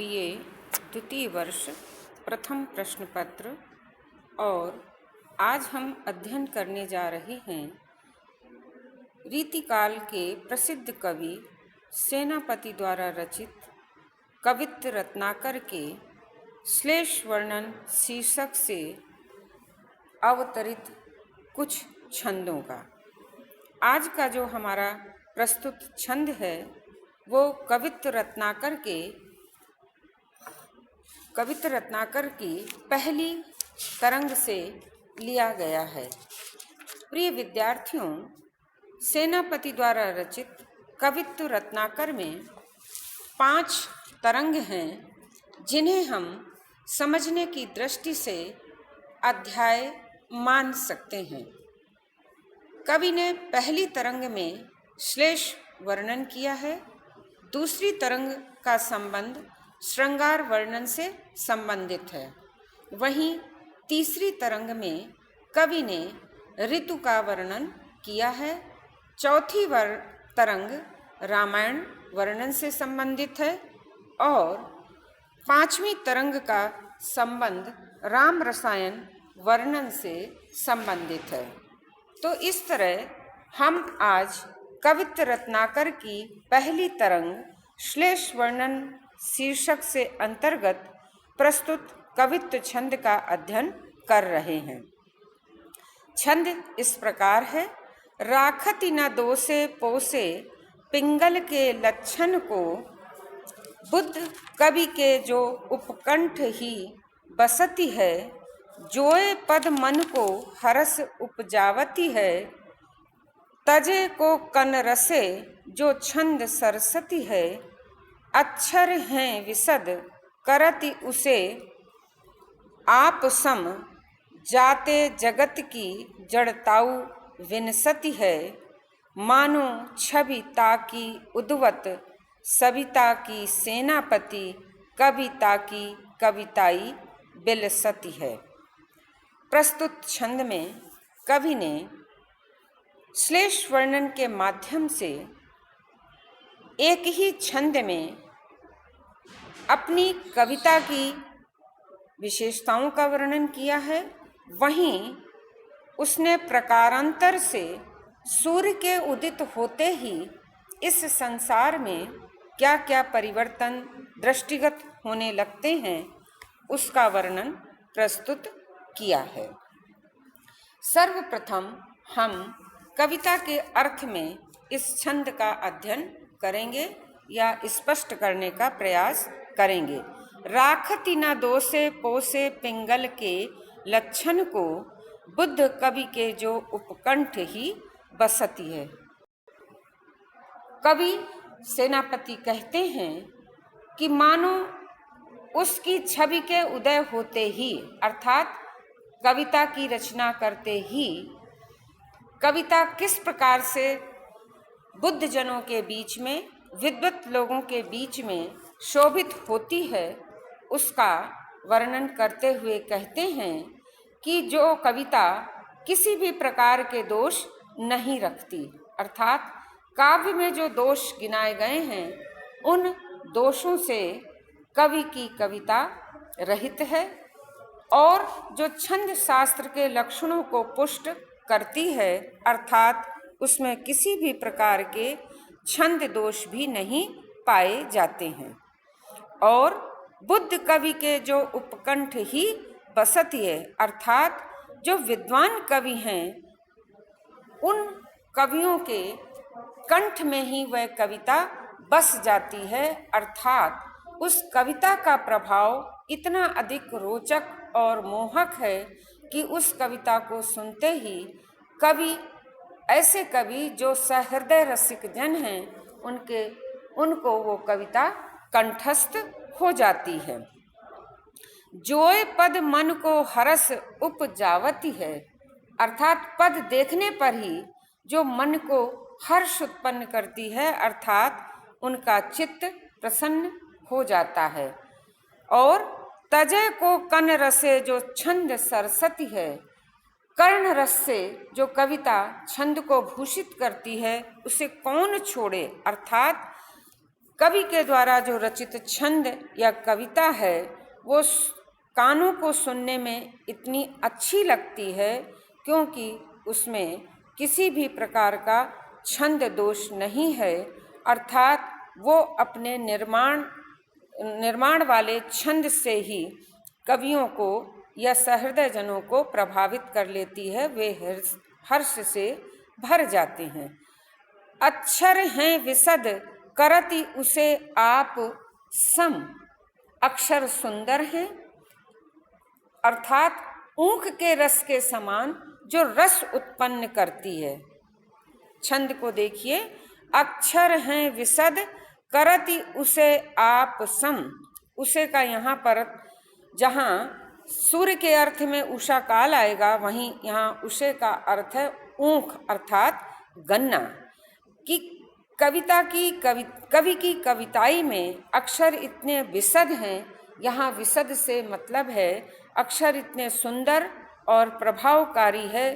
BA द्वितीय वर्ष प्रथम प्रश्न पत्र। और आज हम अध्ययन करने जा रहे हैं रीतिकाल के प्रसिद्ध कवि सेनापति द्वारा रचित कवित्त रत्नाकर के श्लेष वर्णन शीर्षक से अवतरित कुछ छंदों का। आज का जो हमारा प्रस्तुत छंद है वो कवित्त रत्नाकर की पहली तरंग से लिया गया है। प्रिय विद्यार्थियों, सेनापति द्वारा रचित कवित्त रत्नाकर में 5 तरंग हैं जिन्हें हम समझने की दृष्टि से अध्याय मान सकते हैं। कवि ने पहली तरंग में श्लेष वर्णन किया है। दूसरी तरंग का संबंध श्रृंगार वर्णन से संबंधित है। वहीं तीसरी तरंग में कवि ने ऋतु का वर्णन किया है। चौथी तरंग रामायण वर्णन से संबंधित है और 5वीं तरंग का संबंध राम रसायन वर्णन से संबंधित है। तो इस तरह हम आज कवित्त रत्नाकर की पहली तरंग श्लेष वर्णन शीर्षक से अंतर्गत प्रस्तुत कवित्त छंद का अध्ययन कर रहे हैं। छंद इस प्रकार है। राखति न दोषे पोसे पिंगल के लक्षण को, बुद्ध कवि के जो उपकंठ ही बसती है, जोए पद मन को हरस उपजावती है, तजे को कन रसे जो छंद सरस्वती है, अक्षर हैं विशद करति उसे आप सम, जाते जगत की जड़ताऊ विनसती है, मानो छविता की उद्वत सविता की सेनापति, कविता की कविताई बिलसती है। प्रस्तुत छंद में कवि ने श्लेष वर्णन के माध्यम से एक ही छंद में अपनी कविता की विशेषताओं का वर्णन किया है। वहीं उसने प्रकारांतर से सूर्य के उदित होते ही इस संसार में क्या क्या परिवर्तन दृष्टिगत होने लगते हैं उसका वर्णन प्रस्तुत किया है। सर्वप्रथम हम कविता के अर्थ में इस छंद का अध्ययन करेंगे या स्पष्ट करने का प्रयास करेंगे। राखति न दोषे पोसे पिंगल के लक्षण को, बुद्ध कवि के जो उपकंठ ही बसती है। कवि सेनापति कहते हैं कि मानो उसकी छवि के उदय होते ही, अर्थात कविता की रचना करते ही कविता किस प्रकार से बुद्ध जनों के बीच में, विद्वत लोगों के बीच में शोभित होती है, उसका वर्णन करते हुए कहते हैं कि जो कविता किसी भी प्रकार के दोष नहीं रखती, अर्थात काव्य में जो दोष गिनाए गए हैं उन दोषों से कवि की कविता रहित है और जो छंद शास्त्र के लक्षणों को पुष्ट करती है, अर्थात उसमें किसी भी प्रकार के छंद दोष भी नहीं पाए जाते हैं। और बुद्ध कवि के जो उपकंठ ही बसती है, अर्थात जो विद्वान कवि हैं उन कवियों के कंठ में ही वह कविता बस जाती है, अर्थात उस कविता का प्रभाव इतना अधिक रोचक और मोहक है कि उस कविता को सुनते ही ऐसे कवि जो सहृदय रसिक जन हैं उनको वो कविता कंठस्थ हो जाती है। जोए पद मन को हरस उपजावती है, अर्थात पद देखने पर ही जो मन को हर्ष उत्पन्न करती है, अर्थात उनका चित्त प्रसन्न हो जाता है। और तजय को कन रसे जो छंद सरस्वती है, कर्ण रस से जो कविता छंद को भूषित करती है उसे कौन छोड़े, अर्थात कवि के द्वारा जो रचित छंद या कविता है वो कानों को सुनने में इतनी अच्छी लगती है क्योंकि उसमें किसी भी प्रकार का छंद दोष नहीं है, अर्थात वो अपने निर्माण वाले छंद से ही कवियों को या सहृदयजनों को प्रभावित कर लेती है। वे हर्ष से भर जाते हैं। अक्षर हैं विशद करति उसे आप सम, अक्षर सुंदर हैं अर्थात ऊख के रस के समान जो रस उत्पन्न करती है। छंद को देखिए, अक्षर हैं विशद करति उसे आप सम। उसे का यहाँ पर जहाँ सूर्य के अर्थ में उषा काल आएगा वहीं यहाँ उसे का अर्थ है ऊख अर्थात गन्ना। कि कवि की कविताई में अक्षर इतने विशद हैं, यहाँ विशद से मतलब है अक्षर इतने सुंदर और प्रभावकारी है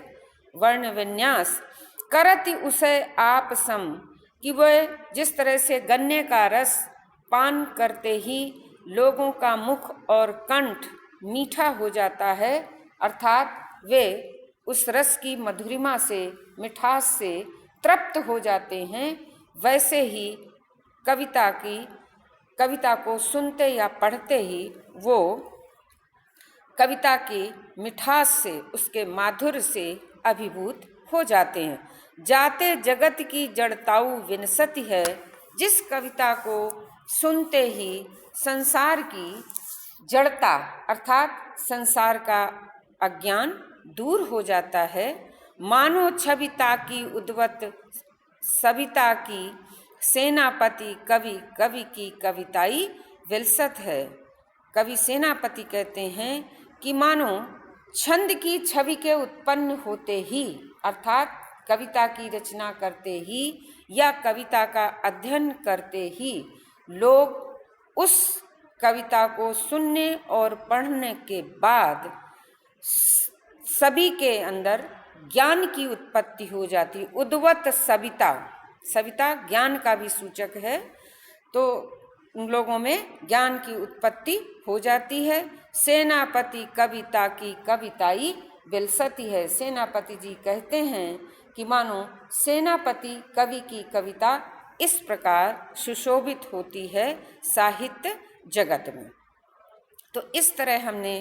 वर्ण विन्यास। करति उसे आप सम, कि वह जिस तरह से गन्ने का रस पान करते ही लोगों का मुख और कंठ मीठा हो जाता है, अर्थात वे उस रस की मधुरिमा से मिठास से तृप्त हो जाते हैं, वैसे ही कविता को सुनते या पढ़ते ही वो कविता की मिठास से, उसके माधुर्य से अभिभूत हो जाते हैं। जाते जगत की जड़ताऊ विनसती है, जिस कविता को सुनते ही संसार की जड़ता अर्थात संसार का अज्ञान दूर हो जाता है। मानो छविता की उद्वत सविता की सेनापति कवि की कविताई विलसत है। कवि सेनापति कहते हैं कि मानो छंद की छवि के उत्पन्न होते ही अर्थात कविता की रचना करते ही या कविता का अध्ययन करते ही लोग उस कविता को सुनने और पढ़ने के बाद सभी के अंदर ज्ञान की उत्पत्ति हो जाती। उद्वत सविता ज्ञान का भी सूचक है, तो उन लोगों में ज्ञान की उत्पत्ति हो जाती है। सेनापति कविता की कविताई विलसती है। सेनापति जी कहते हैं कि मानो सेनापति कवि की कविता इस प्रकार सुशोभित होती है साहित्य जगत में। तो इस तरह हमने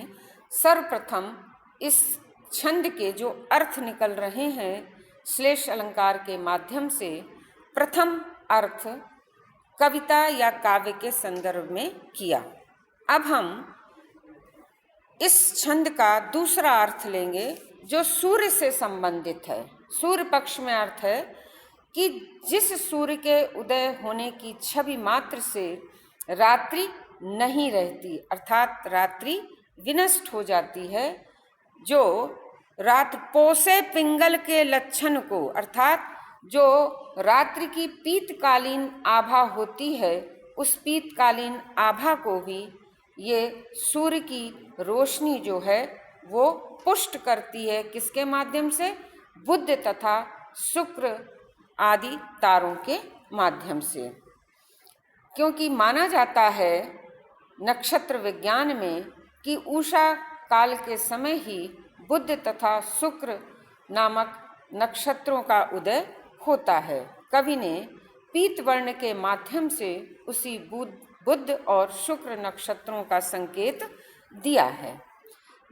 सर्वप्रथम इस छंद के जो अर्थ निकल रहे हैं श्लेष अलंकार के माध्यम से, प्रथम अर्थ कविता या काव्य के संदर्भ में किया। अब हम इस छंद का दूसरा अर्थ लेंगे जो सूर्य से संबंधित है। सूर्य पक्ष में अर्थ है कि जिस सूर्य के उदय होने की छवि मात्र से रात्रि नहीं रहती अर्थात रात्रि विनष्ट हो जाती है, जो रात पोसे पिंगल के लक्षण को अर्थात जो रात्रि की पीतकालीन आभा होती है, उस पीतकालीन आभा को भी ये सूर्य की रोशनी जो है वो पुष्ट करती है। किसके माध्यम से? बुध तथा शुक्र आदि तारों के माध्यम से। क्योंकि माना जाता है नक्षत्र विज्ञान में कि उषा काल के समय ही बुध तथा शुक्र नामक नक्षत्रों का उदय होता है। कवि ने पीत वर्ण के माध्यम से उसी बुध और शुक्र नक्षत्रों का संकेत दिया है।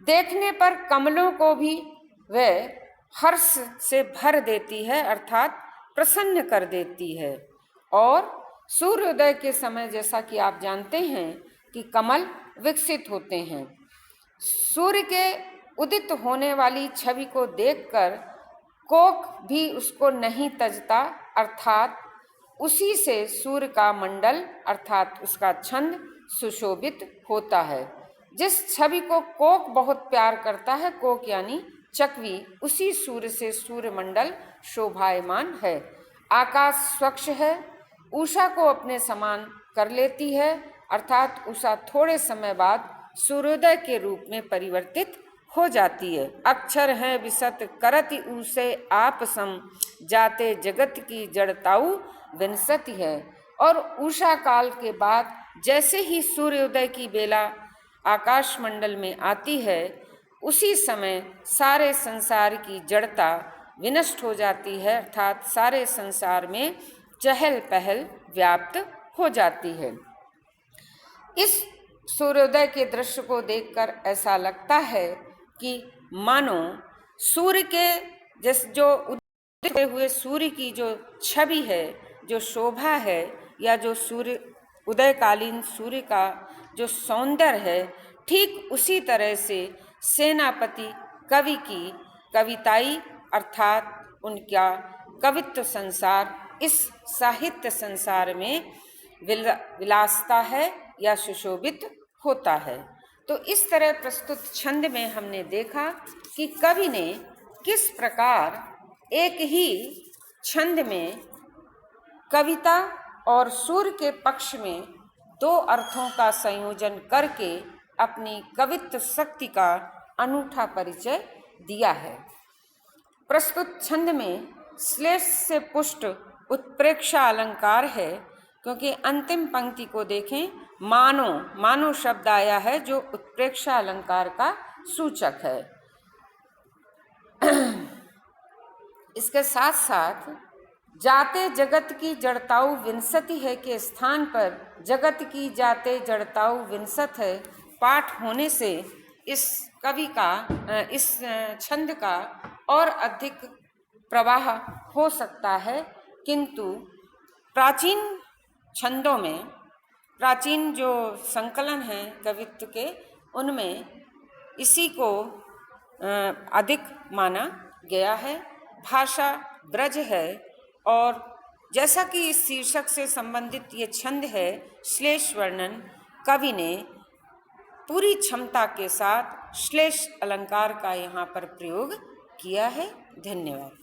देखने पर कमलों को भी वह हर्ष से भर देती है अर्थात प्रसन्न कर देती है। और सूर्योदय के समय जैसा कि आप जानते हैं कि कमल विकसित होते हैं। सूर्य के उदित होने वाली छवि को देखकर कोक भी उसको नहीं तजता अर्थात उसी से सूर्य का मंडल अर्थात उसका छंद सुशोभित होता है। जिस छवि को कोक बहुत प्यार करता है, कोक यानी चकवी, उसी सूर्य से सूर्य मंडल शोभायमान है। आकाश स्वच्छ है, उषा को अपने समान कर लेती है अर्थात उषा थोड़े समय बाद सूर्योदय के रूप में परिवर्तित हो जाती है। अक्षर है विसत करति उसे आप सम, जाते जगत की जड़ताऊ विनसती है। और उषा काल के बाद जैसे ही सूर्योदय की बेला आकाशमंडल में आती है, उसी समय सारे संसार की जड़ता विनष्ट हो जाती है, अर्थात सारे संसार में चहल पहल व्याप्त हो जाती है। इस सूर्योदय के दृश्य को देखकर ऐसा लगता है कि मानो सूर्य के जो उदय हुए सूर्य की जो छवि है, जो शोभा है, या जो सूर्य उदयकालीन सूर्य का जो सौंदर्य है, ठीक उसी तरह से सेनापति कवि की कविताई अर्थात उनका कवित्व संसार इस साहित्य संसार में विलासता है या सुशोभित होता है। तो इस तरह प्रस्तुत छंद में हमने देखा कि कवि ने किस प्रकार एक ही छंद में कविता और सूर्य के पक्ष में दो अर्थों का संयोजन करके अपनी कवित्व शक्ति का अनूठा परिचय दिया है। प्रस्तुत छंद में श्लेष से पुष्ट उत्प्रेक्षा अलंकार है, क्योंकि अंतिम पंक्ति को देखें, मानो मानो शब्द आया है जो उत्प्रेक्षा अलंकार का सूचक है। इसके साथ साथ जाते जगत की जड़ताऊ विंसति है के स्थान पर जगत की जाते जड़ताऊ विंसत है पाठ होने से इस कवि का इस छंद का और अधिक प्रवाह हो सकता है। किंतु प्राचीन छंदों में, प्राचीन जो संकलन हैं कवित्व के, उनमें इसी को अधिक माना गया है। भाषा ब्रज है और जैसा कि इस शीर्षक से संबंधित ये छंद है, श्लेष वर्णन कवि ने पूरी क्षमता के साथ श्लेष अलंकार का यहाँ पर प्रयोग किया है। धन्यवाद।